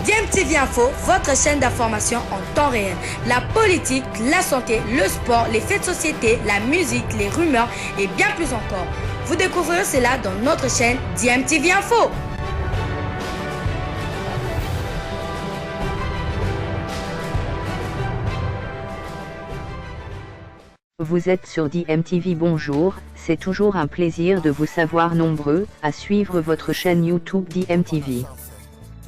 DMTV Info, votre chaîne d'information en temps réel. La politique, la santé, le sport, les faits de société, la musique, les rumeurs et bien plus encore. Vous découvrirez cela dans notre chaîne DMTV Info. Vous êtes sur DMTV, bonjour, c'est toujours un plaisir de vous savoir nombreux à suivre votre chaîne YouTube DMTV.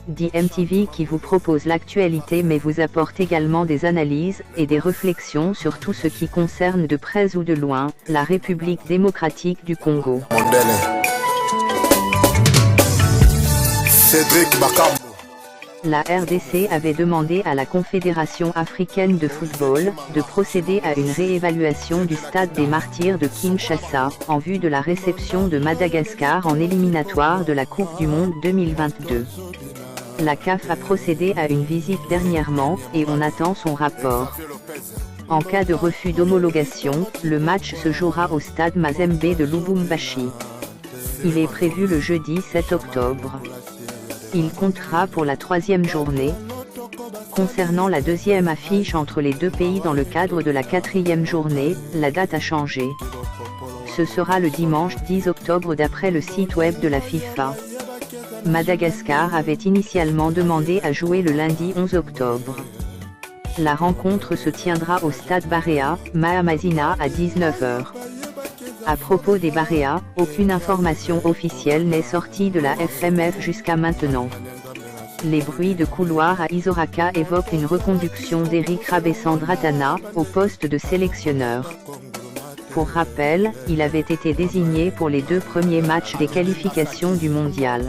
DMTV qui vous propose l'actualité mais vous apporte également des analyses et des réflexions sur tout ce qui concerne de près ou de loin la République démocratique du Congo. La RDC avait demandé à la Confédération africaine de football de procéder à une réévaluation du stade des Martyrs de Kinshasa en vue de la réception de Madagascar en éliminatoire de la Coupe du Monde 2022. La CAF a procédé à une visite dernièrement et on attend son rapport. En cas de refus d'homologation, le match se jouera au stade Mazembe de Lubumbashi. Il est prévu le jeudi 7 octobre. Il comptera pour la 3e journée. Concernant la 2e affiche entre les deux pays dans le cadre de la 4e journée, la date a changé. Ce sera le dimanche 10 octobre d'après le site web de la FIFA. Madagascar avait initialement demandé à jouer le lundi 11 octobre. La rencontre se tiendra au stade Barea, Mahamazina à 19h. À propos des Barea, aucune information officielle n'est sortie de la FMF jusqu'à maintenant. Les bruits de couloir à Isoraka évoquent une reconduction d'Eric Rabessandratana au poste de sélectionneur. Pour rappel, il avait été désigné pour les 2 premiers matchs des qualifications du mondial.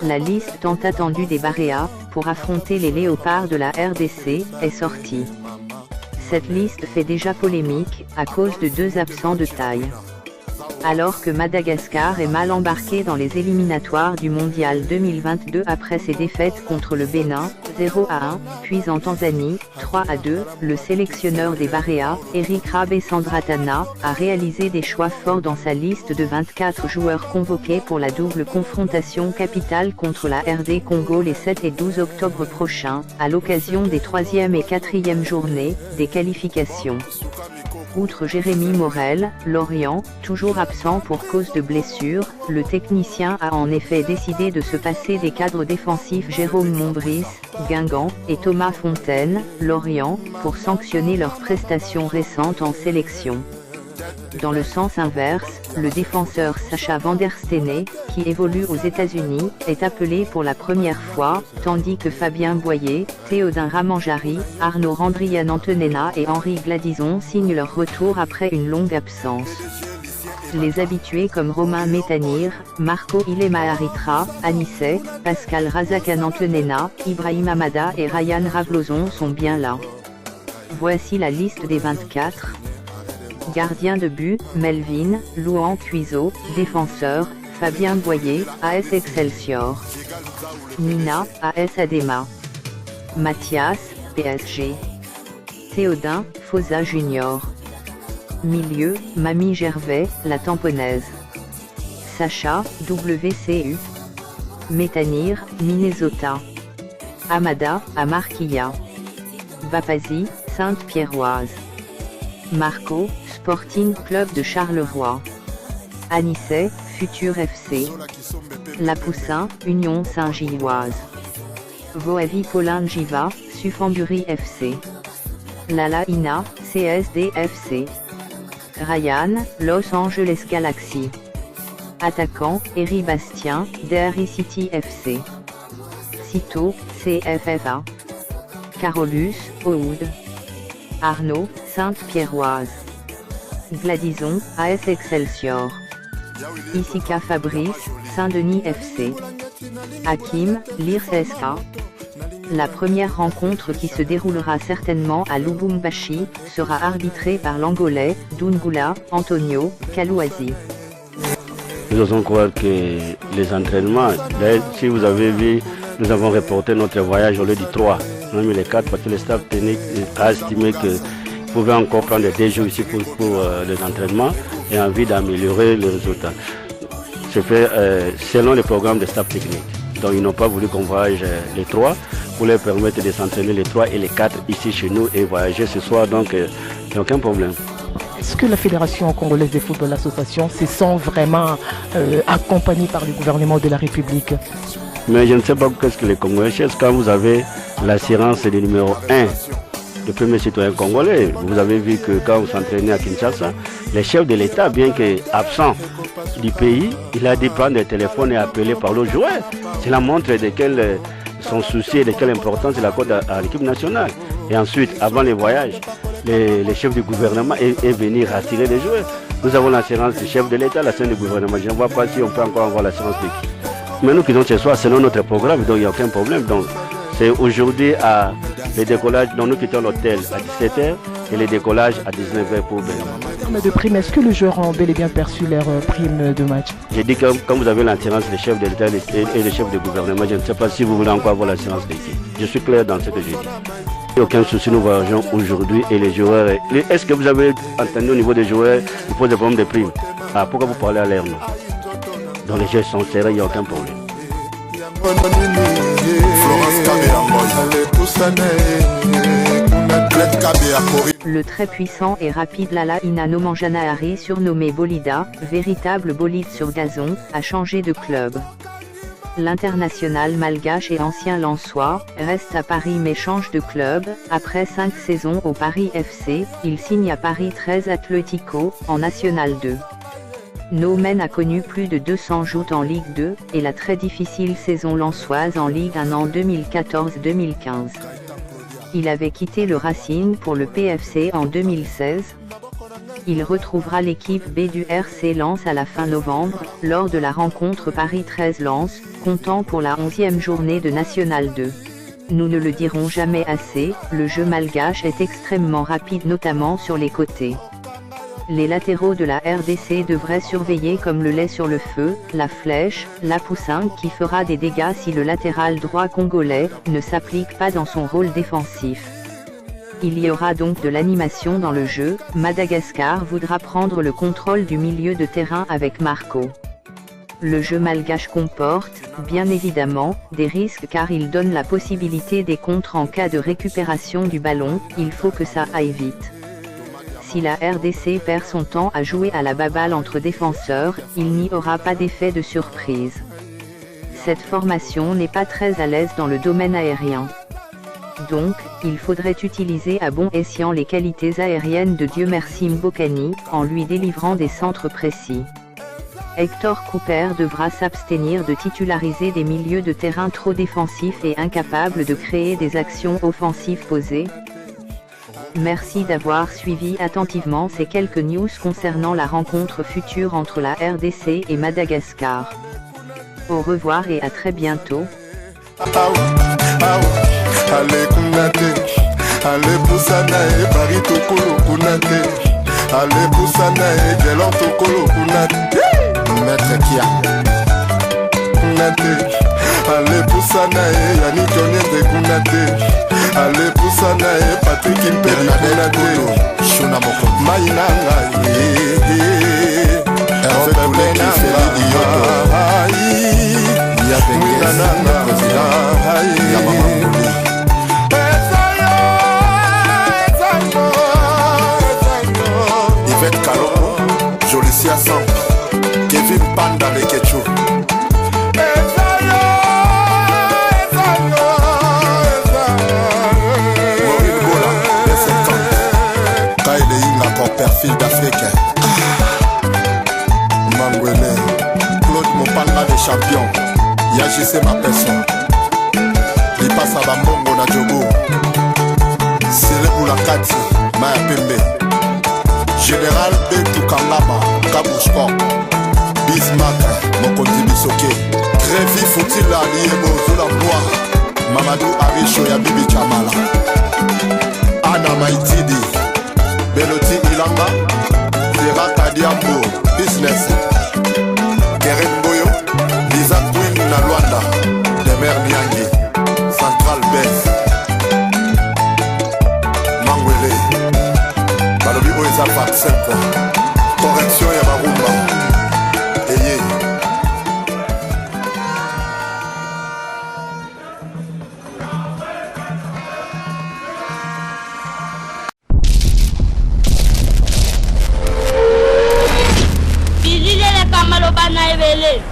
La liste tant attendue des Barea, pour affronter les Léopards de la RDC, est sortie. Cette liste fait déjà polémique, à cause de 2 absents de taille. Alors que Madagascar est mal embarqué dans les éliminatoires du Mondial 2022 après ses défaites contre le Bénin, 0-1, puis en Tanzanie, 3-2, le sélectionneur des Barea, Eric Rabessandratana, a réalisé des choix forts dans sa liste de 24 joueurs convoqués pour la double confrontation capitale contre la RD Congo les 7 et 12 octobre prochains, à l'occasion des 3e et 4e journées des qualifications. Outre Jérémy Morel, Lorient, toujours absent pour cause de blessure, le technicien a en effet décidé de se passer des cadres défensifs Jérôme Mombris, Guingamp, et Thomas Fontaine, Lorient, pour sanctionner leurs prestations récentes en sélection. Dans le sens inverse, le défenseur Sacha Van der Stene, qui évolue aux États-Unis, est appelé pour la première fois, tandis que Fabien Boyer, Théodin Ramanjari, Arnaud Randrian-Antonena et Henri Gladison signent leur retour après une longue absence. Les habitués comme Romain Métanire, Marco Ilema-Aritra, Anissé, Pascal Razakan-Antonena, Ibrahim Amada et Ryan Ravlozon sont bien là. Voici la liste des 24. Gardien de but, Melvin, Louan Cuiseau, défenseur, Fabien Boyer, AS Excelsior. Nina, AS Adema. Mathias, PSG. Théodin, Fosa Junior. Milieu, Mamie Gervais, La Tamponnaise. Sacha, WCU. Métanire, Minnesota. Amada, Amarquilla. Vapazi, Sainte-Pierroise. Marco, Sporting Club de Charleroi. Anissé, Futur FC. Lapoussin, Union Saint-Gilloise. Voavi Paulin Giva, Sufambury FC. Lala Ina, CSDFC. Ryan, Los Angeles Galaxy. Attaquant, Eri Bastien, Derry City FC. Cito, CFFA. Carolus, Aude. Arnaud, Sainte-Pierroise. Gladison, AS Excelsior. Isika Fabrice, Saint-Denis FC. Hakim, Lirs SK. La première rencontre qui se déroulera certainement à Lubumbashi, sera arbitrée par l'Angolais, Dungula, Antonio, Kalouazi. Nous osons croire que les entraînements, d'ailleurs, si vous avez vu, nous avons reporté notre voyage au lieu du 3. On a mis les 4 parce que le staff technique a estimé qu'il pouvait encore prendre des jours ici pour les entraînements et envie d'améliorer les résultats. C'est fait selon le programme de staff technique. Donc ils n'ont pas voulu qu'on voyage les 3 pour leur permettre de s'entraîner les 3 et les 4 ici chez nous et voyager ce soir. Donc il n'y a aucun problème. Est-ce que la Fédération congolaise de football, l'association, se sent vraiment accompagnée par le gouvernement de la République? Mais je ne sais pas qu'est-ce que les Congolais cherchent. Quand vous avez l'assurance du numéro 1, le premier citoyen congolais, vous avez vu que quand vous s'entraînez à Kinshasa, les chefs de l'État, bien qu'absent du pays, il a dû prendre des téléphones et appeler par le joueur. Cela montre de son souci et de quelle importance il accorde à l'équipe nationale. Et ensuite, avant les voyages, les chefs du gouvernement est venu rassurer les joueurs. Nous avons l'assurance du chef de l'État, l'assurance du gouvernement. Je ne vois pas si on peut encore avoir l'assurance d'équipe. Mais nous qui sommes ce soir, selon notre programme, donc il n'y a aucun problème. Donc c'est aujourd'hui à le décollage, donc nous quittons l'hôtel à 17h et le décollage à 19h pour Bénin. Mais de prime, est-ce que les joueurs ont bel et bien perçu leur prime de match? J'ai dit que quand vous avez l'assurance des chefs de l'État et des chefs du gouvernement, je ne sais pas si vous voulez encore avoir l'assurance d'équipe. Je suis clair dans ce que j'ai dit. Il n'y a aucun souci, nous voyageons aujourd'hui et les joueurs. Est-ce que vous avez entendu au niveau des joueurs, ils posent des problèmes de primes? Ah, pourquoi vous parlez à l'air, non? Donc les jeux sont serrés, il n'y a aucun problème. Le très puissant et rapide Lala Inano Manjanaare, surnommé Bolida, véritable bolide sur gazon, a changé de club. L'international malgache et ancien Lensois reste à Paris mais change de club. Après 5 saisons au Paris FC, il signe à Paris 13 Atlético, en National 2. No Men a connu plus de 200 joutes en Ligue 2, et la très difficile saison lensoise en Ligue 1 en 2014-2015. Il avait quitté le Racing pour le PFC en 2016. Il retrouvera l'équipe B du RC Lens à la fin novembre, lors de la rencontre Paris 13 Lens, comptant pour la 11e journée de National 2. Nous ne le dirons jamais assez, le jeu malgache est extrêmement rapide notamment sur les côtés. Les latéraux de la RDC devraient surveiller comme le lait sur le feu, la flèche, la poussin qui fera des dégâts si le latéral droit congolais ne s'applique pas dans son rôle défensif. Il y aura donc de l'animation dans le jeu. Madagascar voudra prendre le contrôle du milieu de terrain avec Marco. Le jeu malgache comporte, bien évidemment, des risques car il donne la possibilité des contres en cas de récupération du ballon, il faut que ça aille vite. Si la RDC perd son temps à jouer à la baballe entre défenseurs, il n'y aura pas d'effet de surprise. Cette formation n'est pas très à l'aise dans le domaine aérien. Donc, il faudrait utiliser à bon escient les qualités aériennes de Dieu merci Mbokani, en lui délivrant des centres précis. Hector Cooper devra s'abstenir de titulariser des milieux de terrain trop défensifs et incapables de créer des actions offensives posées. Merci d'avoir suivi attentivement ces quelques news concernant la rencontre future entre la RDC et Madagascar. Au revoir et à très bientôt. Maître Kia allez poussana e yani Johnny de Kunate allez poussana e Patrick Bernadette Shuna Moko Mainanga Hervé Bouleki Feli Ioto Ya Bengues président Ya Mama Yvette Kaloko Jolicia Samp Kevin Panda le Ketchou Maureen Gola, les 50 Kaïde Inga, encore perfil d'Afrique Mangwele Claude Mopanga des champions Yagissé ma personne Lipasa Bambongo na Djogo Selebu Lakati Maya Pembe Général Betou Kangama Kabou Sport Bismarck, Mokondi Bisoke Trévi Foutila Liebo Zola Bois Mamadou Arisho ya Bibi Chamala Anna Maitidi Beloti Ilanga Zera Kadiambo Business Keren Boyo Lisa Queen na Luanda Demer Niangi Central Beth Mangwele Balobi Oeza Vaccin Correction ya Barumba. ebele